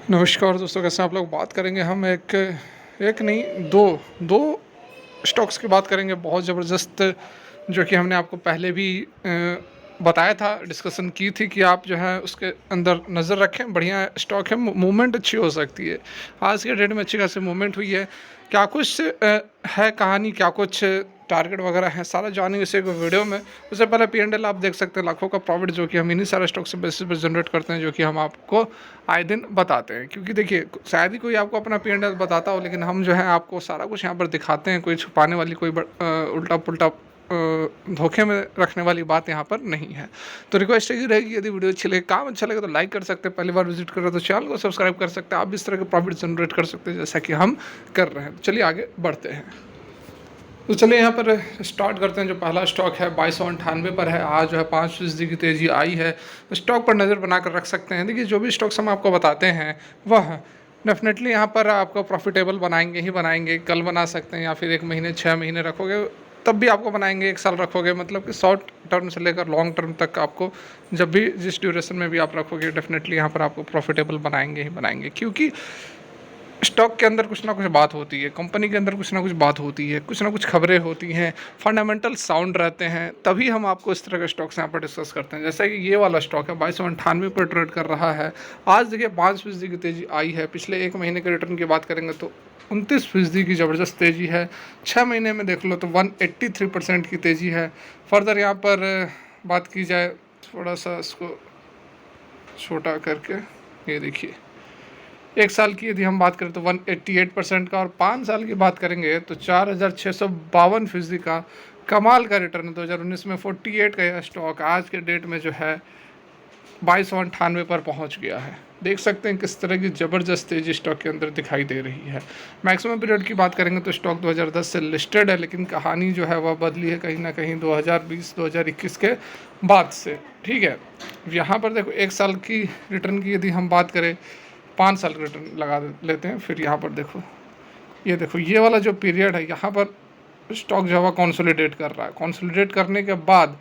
नमस्कार दोस्तों, कैसे हैं आप लोग। बात करेंगे हम एक एक नहीं दो दो स्टॉक्स की बात करेंगे बहुत ज़बरदस्त, जो कि हमने आपको पहले भी बताया था, डिस्कशन की थी कि आप जो है उसके अंदर नज़र रखें। बढ़िया स्टॉक है, मूवमेंट अच्छी हो सकती है। आज के डेट में अच्छी खासी मूवमेंट हुई है। क्या कुछ है कहानी, क्या कुछ टारगेट वगैरह है, सारा जानेंगे इसे वीडियो में। उससे पहले P&L आप देख सकते हैं, लाखों का प्रॉफिट जो कि हम इन्हीं सारे स्टॉक से बेसिस पर जनरेट करते हैं, जो कि हम आपको आए दिन बताते हैं। क्योंकि देखिए, शायद ही कोई आपको अपना P&L बताता हो, लेकिन हम जो है आपको सारा कुछ यहाँ पर दिखाते हैं। कोई छुपाने वाली, कोई उल्टा पुल्टा धोखे में रखने वाली बात यहाँ पर नहीं है। तो रिक्वेस्ट यही रहेगी, यदि वीडियो अच्छी लगे, काम अच्छा लगे तो लाइक कर सकते हैं। पहली बार विजिट कर रहे हो तो चैनल को सब्सक्राइब कर सकते हैं। आप भी इस तरह के प्रॉफिट जनरेट कर सकते हैं जैसा कि हम कर रहे हैं। चलिए आगे बढ़ते हैं। तो चलिए यहाँ पर स्टार्ट करते हैं। जो पहला स्टॉक है 2298 पर है। आज जो है 5% की तेज़ी आई है। तो स्टॉक पर नज़र बनाकर रख सकते हैं। देखिए, जो भी स्टॉक्स हम आपको बताते हैं वह डेफिनेटली यहाँ पर आपको प्रॉफिटेबल बनाएंगे ही बनाएंगे। कल बना सकते हैं या फिर 1 महीने 6 महीने रखोगे तब भी आपको बनाएंगे। 1 साल रखोगे, मतलब कि शॉर्ट टर्म से लेकर लॉन्ग टर्म तक आपको जब भी जिस ड्यूरेशन में भी आप रखोगे डेफिनेटली यहाँ पर आपको प्रॉफिटेबल बनाएंगे ही बनाएंगे। क्योंकि स्टॉक के अंदर कुछ ना कुछ बात होती है, कंपनी के अंदर कुछ ना कुछ खबरें होती हैं, फंडामेंटल साउंड रहते हैं, तभी हम आपको इस तरह के स्टॉक्स यहाँ पर डिस्कस करते हैं। जैसा कि ये वाला स्टॉक है 2298 पर ट्रेड कर रहा है। आज देखिए 5% की तेज़ी आई है। पिछले 1 महीने के रिटर्न की बात करेंगे तो 29% की ज़बरदस्त तेज़ी है। 6 महीने में देख लो तो 183% की तेज़ी है। फर्दर यहाँ पर बात की जाए, थोड़ा सा इसको छोटा करके, ये देखिए 1 साल की यदि हम बात करें तो 188% का, और 5 साल की बात करेंगे तो 4652% का कमाल का रिटर्न है। 2019 में 48 का यह स्टॉक आज के डेट में जो है 2298 पर पहुंच गया है। देख सकते हैं किस तरह की ज़बरदस्त तेज़ी स्टॉक के अंदर दिखाई दे रही है। मैक्सिमम पीरियड की बात करेंगे तो स्टॉक 2010 से लिस्टेड है, लेकिन कहानी जो है वह बदली है कहीं ना कहीं 2020-2021 के बाद से। ठीक है, यहाँ पर देखो 1 साल की रिटर्न की यदि हम बात करें, 5 साल का रिटर्न लगा लेते हैं। फिर यहाँ पर देखो, ये देखो ये वाला जो पीरियड है, यहाँ पर स्टॉक जो है कंसोलिडेट कर रहा है। कंसोलिडेट करने के बाद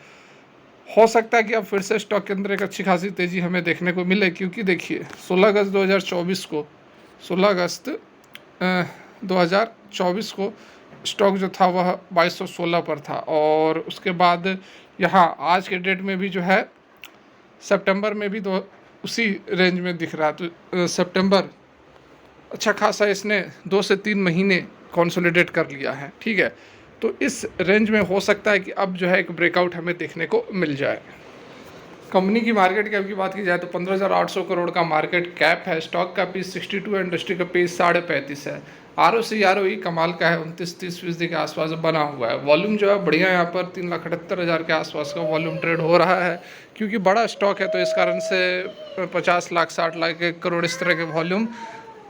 हो सकता है कि अब फिर से स्टॉक के अंदर एक अच्छी खासी तेज़ी हमें देखने को मिले। क्योंकि देखिए 16 अगस्त 2024 को 16 अगस्त 2024 को स्टॉक जो था वह 2216 पर था, और उसके बाद यहाँ आज के डेट में भी जो है सितंबर में भी उसी रेंज में दिख रहा है। तो सितंबर अच्छा खासा इसने 2 से 3 महीने कंसोलिडेट कर लिया है। ठीक है, तो इस रेंज में हो सकता है कि अब जो है एक ब्रेकआउट हमें देखने को मिल जाए। कंपनी की मार्केट कैप की बात की जाए तो 15,800 करोड़ का मार्केट कैप है। स्टॉक का पीस 62 है, इंडस्ट्री का पीस 35.5 है। ROC कमाल का है, 29-30% के आसपास बना हुआ है। वॉल्यूम जो है बढ़िया, यहाँ पर 3,78,000 के आसपास का वॉल्यूम ट्रेड हो रहा है। क्योंकि बड़ा स्टॉक है तो इस कारण से 50 लाख 60 लाख करोड़ इस तरह के वॉल्यूम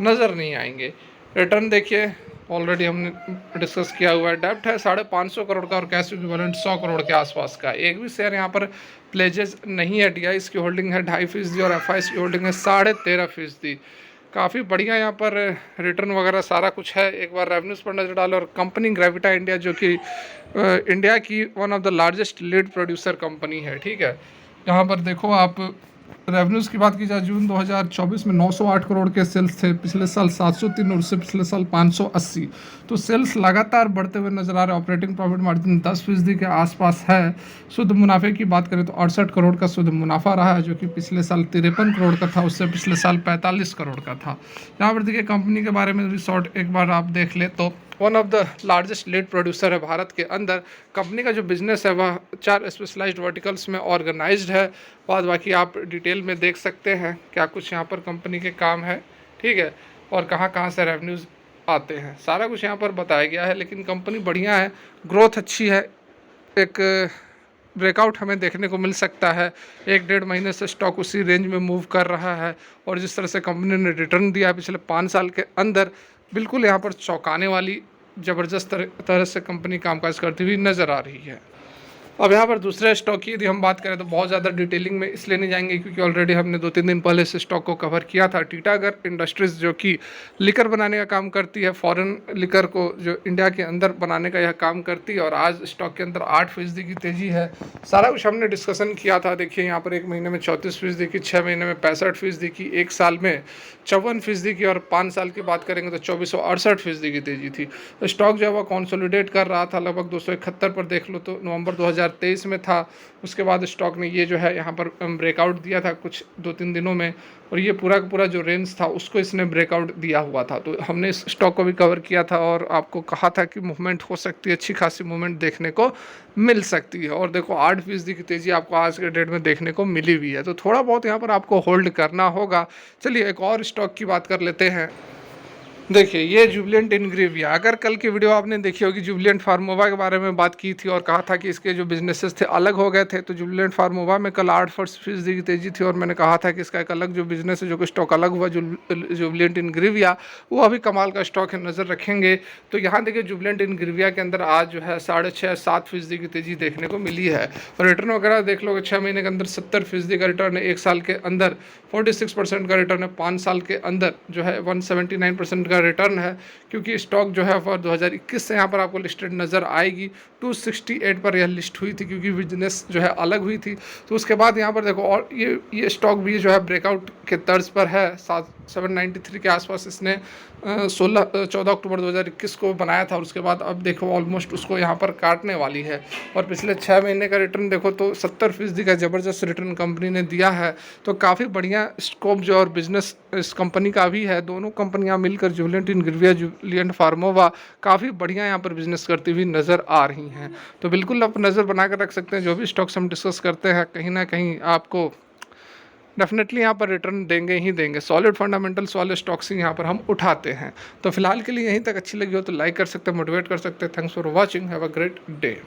नज़र नहीं आएंगे। रिटर्न देखिए, ऑलरेडी हमने डिस्कस किया हुआ है। डेप्ट है 550 करोड़ का, और कैश इक्विवेलेंट 100 करोड़ के आसपास का। एक भी शेयर यहाँ पर प्लेजेस नहीं है। DIs की होल्डिंग है 2.5%, और FIs की होल्डिंग है 13.5%। काफ़ी बढ़िया यहाँ पर रिटर्न वगैरह सारा कुछ है। एक बार रेवेन्यूज़ पर नजर डालो, और कंपनी ग्रेविटा इंडिया जो कि इंडिया की one of the largest lead producer company है। ठीक है, यहाँ पर देखो आप, रेवेन्यूज़ की बात की जाए जून 2024 में 908 करोड़ के सेल्स थे। पिछले साल 703, और उससे पिछले साल 580। तो सेल्स लगातार बढ़ते हुए नजर आ रहे हैं। ऑपरेटिंग प्रॉफिट मार्जिन 10% के आसपास है। शुद्ध मुनाफे की बात करें तो 68 करोड़ का शुद्ध मुनाफा रहा है, जो कि पिछले साल 53 करोड़ का था, उससे पिछले साल 45 करोड़ का था। यहाँ पर देखिए कंपनी के बारे में रिसोर्ट एक बार आप देख ले तो one of the largest lead producer है भारत के अंदर। कंपनी का जो बिजनेस है वह 4 स्पेशलाइज्ड वर्टिकल्स में ऑर्गेनाइज्ड है। बाद बाकी आप डिटेल में देख सकते हैं क्या कुछ यहाँ पर कंपनी के काम है। ठीक है, और कहाँ कहाँ से रेवेन्यूज़ आते हैं, सारा कुछ यहाँ पर बताया गया है। लेकिन कंपनी बढ़िया है, ग्रोथ अच्छी है, एक ब्रेकआउट हमें देखने को मिल सकता है। 1-1.5 महीने से स्टॉक उसी रेंज में मूव कर रहा है, और जिस तरह से कंपनी ने रिटर्न दिया है पिछले 5 साल के अंदर, बिल्कुल यहाँ पर चौंकाने वाली ज़बरदस्त तरह से कंपनी कामकाज करती हुई नज़र आ रही है। अब यहाँ पर दूसरे स्टॉक की यदि हम बात करें तो बहुत ज़्यादा डिटेलिंग में इसलिए नहीं जाएंगे क्योंकि ऑलरेडी हमने 2-3 दिन पहले इस स्टॉक को कवर किया था। टीटागढ़ इंडस्ट्रीज़ जो कि लिकर बनाने का काम करती है, फॉरेन लिकर को जो इंडिया के अंदर बनाने का यह काम करती है, और आज स्टॉक के अंदर 8% की तेज़ी है। सारा कुछ हमने डिस्कशन किया था। देखिए यहाँ पर 1 महीने में 34% की, 6 महीने में 65% की, 1 साल में 54% की, और 5 साल की बात करेंगे तो 2468% की तेज़ी थी। तो स्टॉक जो है वो कंसोलिडेट कर रहा था लगभग 271 पर देख लो तो नवंबर 2023 में था। उसके बाद स्टॉक ने ये जो है यहाँ पर ब्रेकआउट दिया था कुछ 2-3 दिनों में, और ये पूरा का पूरा जो रेंज था उसको इसने ब्रेकआउट दिया हुआ था। तो हमने इस स्टॉक को भी कवर किया था और आपको कहा था कि मूवमेंट हो सकती है, अच्छी खासी मूवमेंट देखने को मिल सकती है। और देखो 8% की तेज़ी आपको आज के डेट में देखने को मिली हुई है, तो थोड़ा बहुत यहाँ पर आपको होल्ड करना होगा। चलिए एक और स्टॉक की बात कर लेते हैं। देखिए ये जुबिलेंट इनग्रेविया, अगर कल की वीडियो आपने देखी होगी, जुबिलेंट फार्मोवा के बारे में बात की थी और कहा था कि इसके जो बिजनेसेस थे अलग हो गए थे। तो जुबिलेंट फार्मोवा में कल 8% की तेजी थी और मैंने कहा था कि इसका एक अलग जो बिजनेस है, जो कि स्टॉक अलग हुआ जुबिलेंट इनग्रेविया, वो अभी कमाल का स्टॉक है, नज़र रखेंगे। तो यहाँ देखिए जुबिलेंट इनग्रेविया के अंदर आज जो है 6.5-7% की तेजी देखने को मिली है, और रिटर्न वगैरह देख लोगे 6 महीने के अंदर 70% का रिटर्न है, 1 साल के अंदर 46% का रिटर्न है, 5 साल के अंदर जो है 179% का रिटर्न है। क्योंकि स्टॉक जो है फॉर 2021 से यहाँ पर आपको लिस्टेड नज़र आएगी। 268 पर यह लिस्ट हुई थी क्योंकि बिजनेस जो है अलग हुई थी। तो उसके बाद यहाँ पर देखो, और ये स्टॉक भी जो है ब्रेकआउट के तर्ज पर है। 793 के आसपास इसने 14 अक्टूबर 2021 को बनाया था, और उसके बाद अब देखो ऑलमोस्ट उसको यहाँ पर काटने वाली है। और पिछले 6 महीने का रिटर्न देखो तो 70% का ज़बरदस्त रिटर्न कंपनी ने दिया है। तो काफ़ी बढ़िया स्कोप जो और बिजनेस इस कंपनी का भी है। दोनों कंपनियां मिलकर जुबिलेंट इनग्रेविया, जुबिलेंट फार्मोवा काफ़ी बढ़िया यहाँ पर बिजनेस करती हुई नज़र आ रही हैं। तो बिल्कुल आप नज़र बना कर रख सकते हैं। जो भी स्टॉक्स हम डिस्कस करते हैं कहीं ना कहीं आपको डेफिनेटली यहाँ पर रिटर्न देंगे ही देंगे। सॉलिड फंडामेंटल्स वाले स्टॉक्स ही यहाँ पर हम उठाते हैं। तो फिलहाल के लिए यहीं तक, अच्छी लगी हो तो लाइक कर सकते हैं, मोटिवेट कर सकते हैं। Thanks for watching, have a great day.